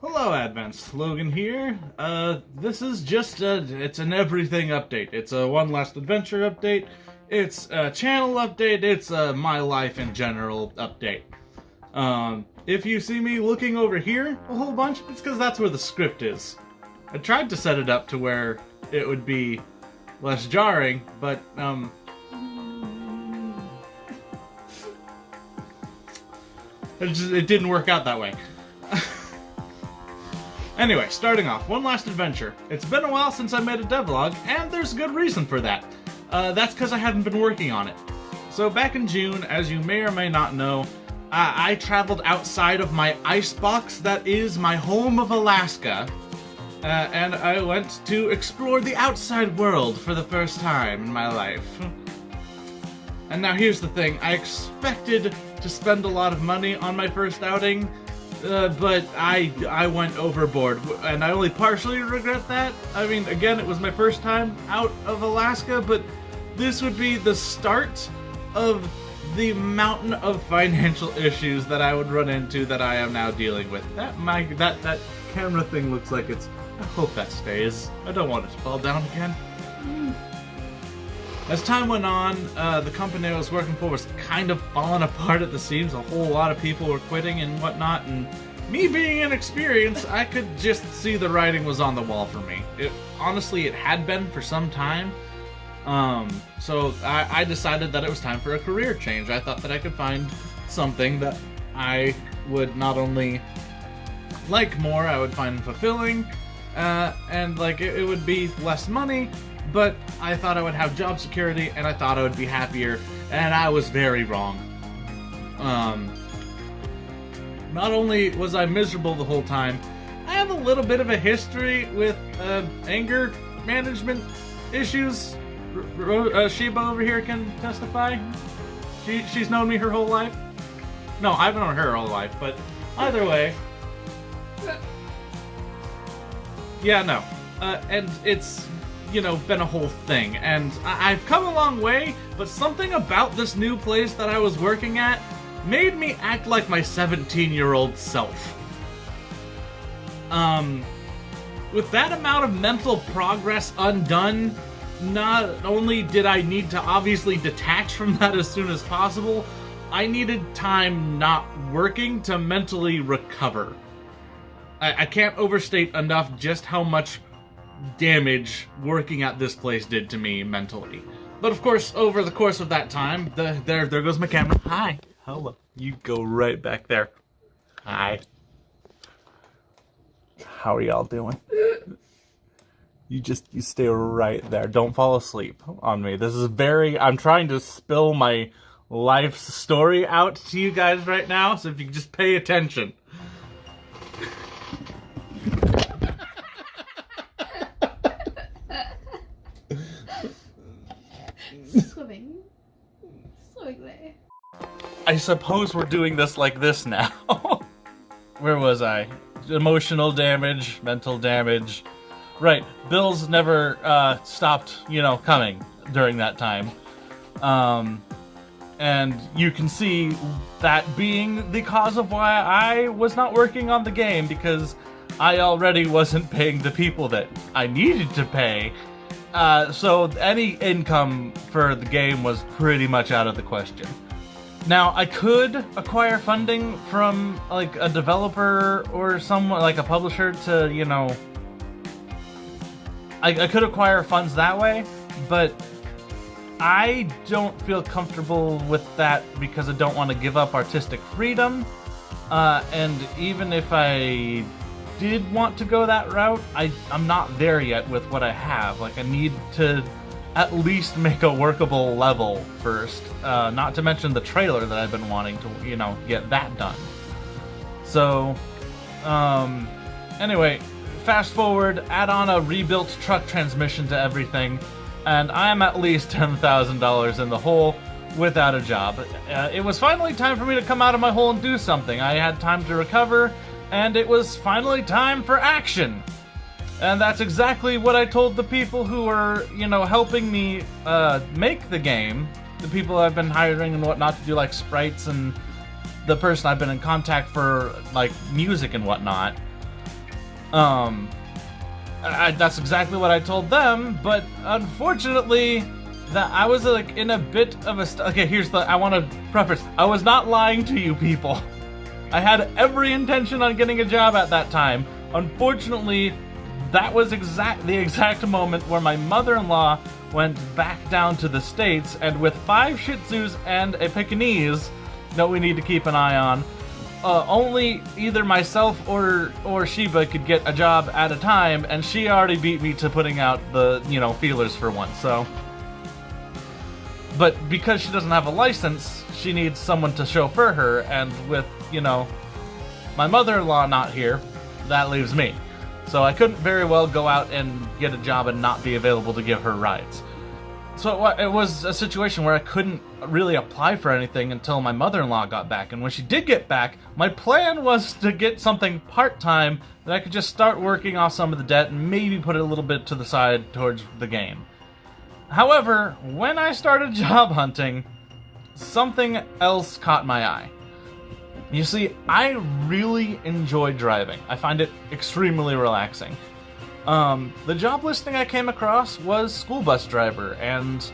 Hello, Advents. Logan here. This is just it's an everything update. It's a one last adventure update. It's a channel update. It's a my life in general update. If you see me looking over here a whole bunch, it's because that's where the script is. I tried to set it up to where it would be less jarring, but, it didn't work out that way. Anyway, starting off, one last adventure. It's been a while since I made a devlog, and there's a good reason for that. That's because I haven't been working on it. So back in June, as you may or may not know, I traveled outside of my icebox that is my home of Alaska, and I went to explore the outside world for the first time in my life. And now here's the thing, I expected to spend a lot of money on my first outing, but I went overboard, and I only partially regret that. I mean, again, it was my first time out of Alaska, but this would be the start of the mountain of financial issues that I would run into that I am now dealing with. That camera thing looks like it's... I hope that stays. I don't want it to fall down again. As time went on, the company I was working for was kind of falling apart at the seams. A whole lot of people were quitting and whatnot, and me being inexperienced, I could just see the writing was on the wall for me. Honestly, it had been for some time. So I decided that it was time for a career change. I thought that I could find something that I would not only like more, I would find fulfilling, and like it would be less money, but I thought I would have job security, and I thought I would be happier, and I was very wrong. Not only was I miserable the whole time, I have a little bit of a history with anger management issues. Sheba over here can testify. She's known me her whole life. No, I've known her whole life, but either way. Yeah, no. And it's, you know, been a whole thing. And I've come a long way, but something about this new place that I was working at made me act like my 17-year-old self. With that amount of mental progress undone, not only did I need to obviously detach from that as soon as possible, I needed time not working to mentally recover. I can't overstate enough just how much damage working at this place did to me mentally. But of course, over the course of that time, there goes my camera. Hi. Hello. You go right back there. Hi. How are y'all doing? You stay right there. Don't fall asleep on me. This is I'm trying to spill my life's story out to you guys right now, so if you just pay attention. Swimming there. I suppose we're doing this like this now. Where was I? Emotional damage, mental damage. Right, bills never stopped, coming during that time. And you can see that being the cause of why I was not working on the game, because I already wasn't paying the people that I needed to pay. So any income for the game was pretty much out of the question. Now, I could acquire funding from, like, a developer or someone, like a publisher to, I could acquire funds that way, but I don't feel comfortable with that because I don't want to give up artistic freedom. And even if I did want to go that route, I'm not there yet with what I have. Like, I need to at least make a workable level first. Not to mention the trailer that I've been wanting to, get that done. So, anyway, fast forward, add on a rebuilt truck transmission to everything, and I am at least $10,000 in the hole without a job. It was finally time for me to come out of my hole and do something. I had time to recover, and it was finally time for action. And that's exactly what I told the people who were, helping me make the game. The people I've been hiring and whatnot to do, like, sprites, and the person I've been in contact for, like, music and whatnot. That's exactly what I told them, but unfortunately, that I was like in a bit of a okay. I want to preface. I was not lying to you people. I had every intention on getting a job at that time. Unfortunately, that was the exact moment where my mother-in-law went back down to the States, and with 5 Shih Tzus and a Pekingese that we need to keep an eye on, only either myself or Sheba could get a job at a time, and she already beat me to putting out the, feelers for one, so. But because she doesn't have a license, she needs someone to chauffeur her, and with, my mother-in-law not here, that leaves me. So I couldn't very well go out and get a job and not be available to give her rides. So it was a situation where I couldn't really apply for anything until my mother-in-law got back. And when she did get back, my plan was to get something part-time that I could just start working off some of the debt and maybe put it a little bit to the side towards the game. However, when I started job hunting, something else caught my eye. You see, I really enjoy driving. I find it extremely relaxing. The job listing I came across was school bus driver, and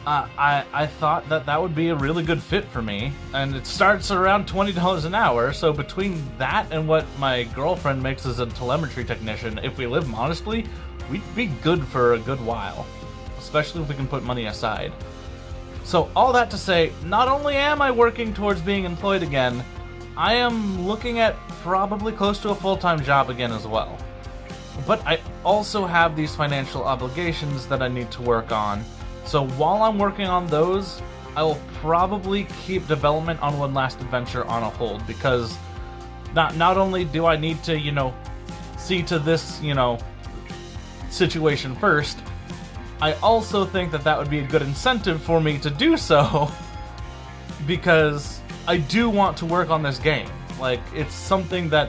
I thought that would be a really good fit for me. And it starts around $20 an hour, so between that and what my girlfriend makes as a telemetry technician, if we live modestly, we'd be good for a good while. Especially if we can put money aside. So all that to say, not only am I working towards being employed again, I am looking at probably close to a full-time job again as well. But I also have these financial obligations that I need to work on. So while I'm working on those, I will probably keep development on One Last Adventure on a hold, because not only do I need to, see to this, situation first, I also think that would be a good incentive for me to do so, because I do want to work on this game. Like, it's something that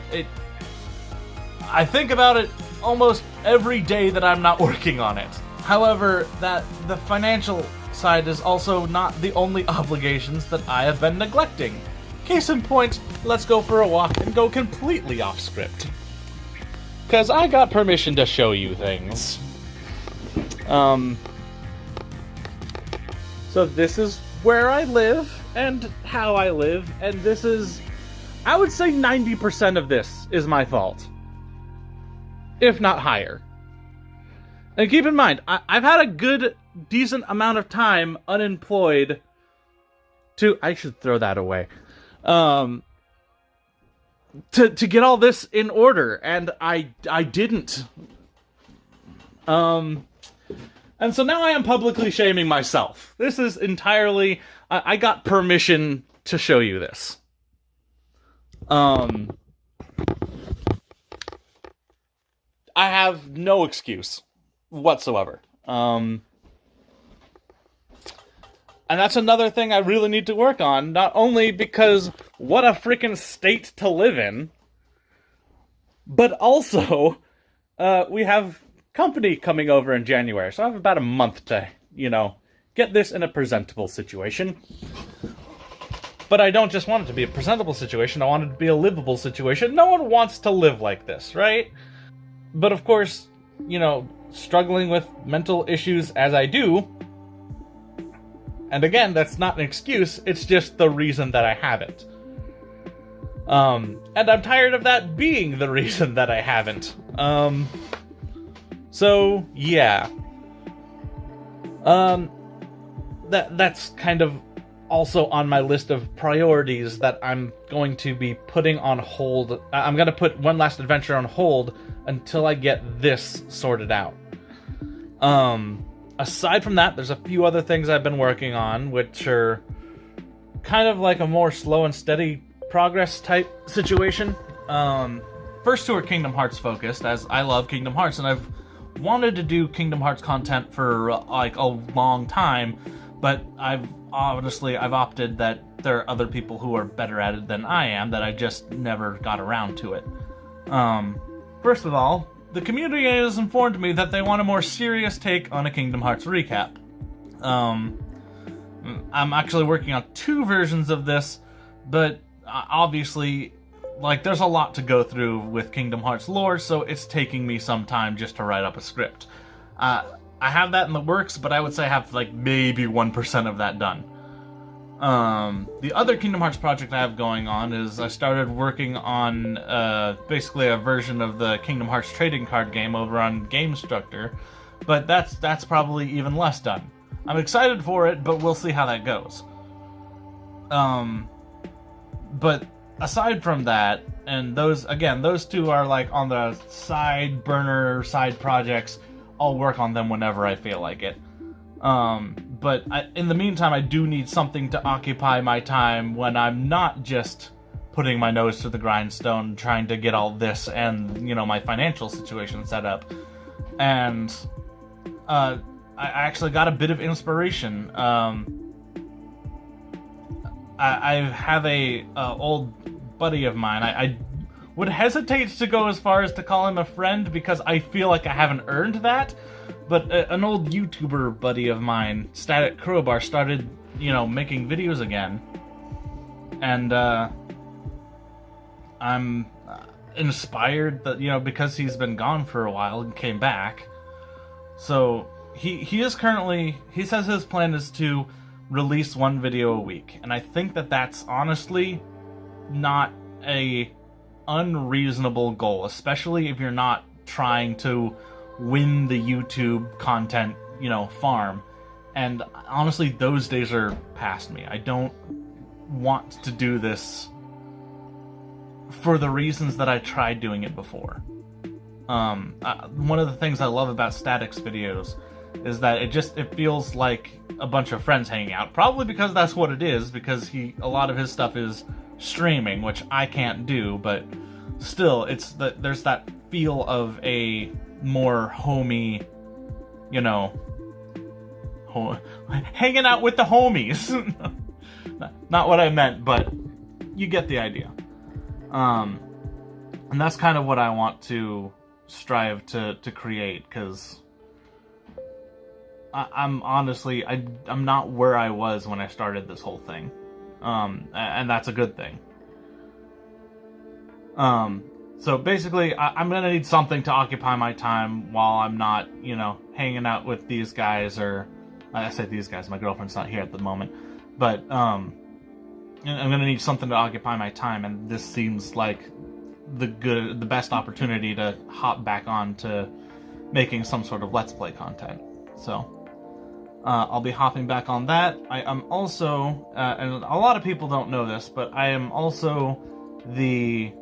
I think about it almost every day that I'm not working on it. However, that the financial side is also not the only obligations that I have been neglecting. Case in point, let's go for a walk and go completely off script. 'Cause I got permission to show you things. So this is where I live, and how I live, and this is, I would say 90% of this is my fault. If not higher. And keep in mind, I've had a good, decent amount of time unemployed I should throw that away. To get all this in order, and I didn't. And so now I am publicly shaming myself. This is entirely, I got permission to show you this. I have no excuse whatsoever. And that's another thing I really need to work on, not only because what a freaking state to live in, but also, we have company coming over in January, so I have about a month to, get this in a presentable situation. But I don't just want it to be a presentable situation, I want it to be a livable situation. No one wants to live like this, right? But of course, struggling with mental issues as I do, and again, that's not an excuse, it's just the reason that I haven't. And I'm tired of that being the reason that I haven't. So, yeah. That's kind of also on my list of priorities that I'm going to be putting on hold. I'm going to put One Last Adventure on hold until I get this sorted out. Aside from that, there's a few other things I've been working on, which are kind of like a more slow and steady progress type situation. First two are Kingdom Hearts focused, as I love Kingdom Hearts, and I've wanted to do Kingdom Hearts content for like a long time, but I've opted that there are other people who are better at it than I am, that I just never got around to it. First of all, the community has informed me that they want a more serious take on a Kingdom Hearts recap. I'm actually working on 2 versions of this, but obviously like, there's a lot to go through with Kingdom Hearts lore, so it's taking me some time just to write up a script. I have that in the works, but I would say I have, like, maybe 1% of that done. The other Kingdom Hearts project I have going on is I started working on, basically a version of the Kingdom Hearts trading card game over on GameStructure, but that's probably even less done. I'm excited for it, but we'll see how that goes. But aside from that, and those two are like on the side burner, side projects. I'll work on them whenever I feel like it. But in the meantime, I do need something to occupy my time when I'm not just putting my nose to the grindstone trying to get all this and, my financial situation set up. And I actually got a bit of inspiration. I have a old buddy of mine. I would hesitate to go as far as to call him a friend because I feel like I haven't earned that. But an old YouTuber buddy of mine, Crowbar, started, making videos again. And I'm inspired that, because he's been gone for a while and came back. So he is currently, he says his plan is to release one video a week, and I think that's honestly not a unreasonable goal, especially if you're not trying to win the YouTube content, farm. And honestly, those days are past me. I don't want to do this for the reasons that I tried doing it before. One of the things I love about Static's videos is that it feels like a bunch of friends hanging out. Probably because that's what it is, because a lot of his stuff is streaming, which I can't do, but still, there's that feel of a more homey, hanging out with the homies. Not what I meant, but you get the idea. And that's kind of what I want to strive to create, because I'm honestly, I'm not where I was when I started this whole thing. And that's a good thing. So basically, I'm gonna need something to occupy my time while I'm not, hanging out with these guys, or I say these guys, my girlfriend's not here at the moment, but I'm gonna need something to occupy my time, and this seems like the best opportunity to hop back on to making some sort of Let's Play content. So I'll be hopping back on that. I am also, and a lot of people don't know this, but I am also the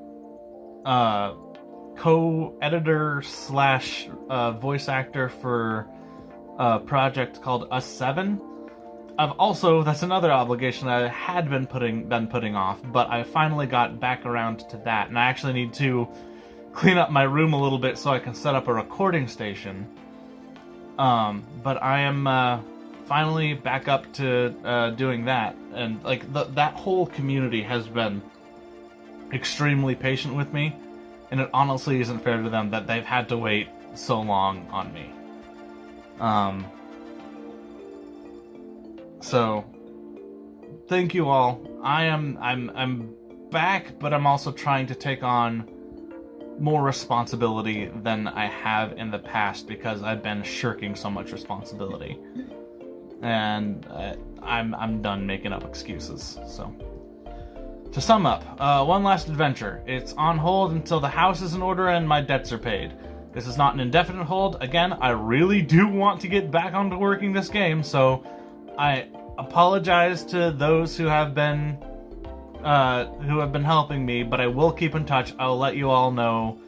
co-editor / voice actor for a project called Us 7. That's another obligation I had been putting off, but I finally got back around to that, and I actually need to clean up my room a little bit so I can set up a recording station. But I am finally back up to doing that, and like that whole community has been extremely patient with me, and it honestly isn't fair to them that they've had to wait so long on me. So thank you all. I'm back, but I'm also trying to take on more responsibility than I have in the past because I've been shirking so much responsibility, and I'm done making up excuses. So to sum up, One Last Adventure. It's on hold until the house is in order and my debts are paid. This is not an indefinite hold. Again, I really do want to get back onto working this game, so I apologize to those who have been helping me, but I will keep in touch. I'll let you all know,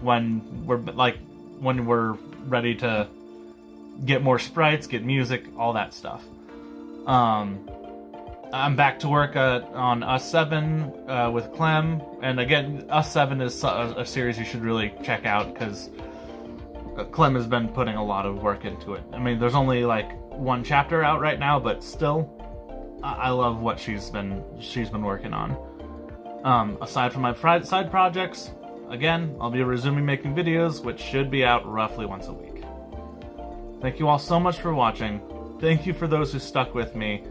when we're ready to get more sprites, get music, all that stuff. I'm back to work on Us 7 with Clem, and again, Us 7 is a series you should really check out because Clem has been putting a lot of work into it. I mean, there's only like one chapter out right now, but still, I love what she's been working on. Aside from my side projects, again, I'll be resuming making videos, which should be out roughly once a week. Thank you all so much for watching. Thank you for those who stuck with me.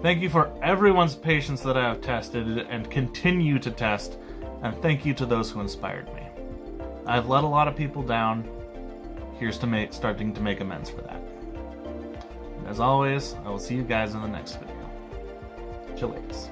Thank you for everyone's patience that I have tested and continue to test. And thank you to those who inspired me. I've let a lot of people down. Here's to starting to make amends for that. And as always, I will see you guys in the next video. Chillax.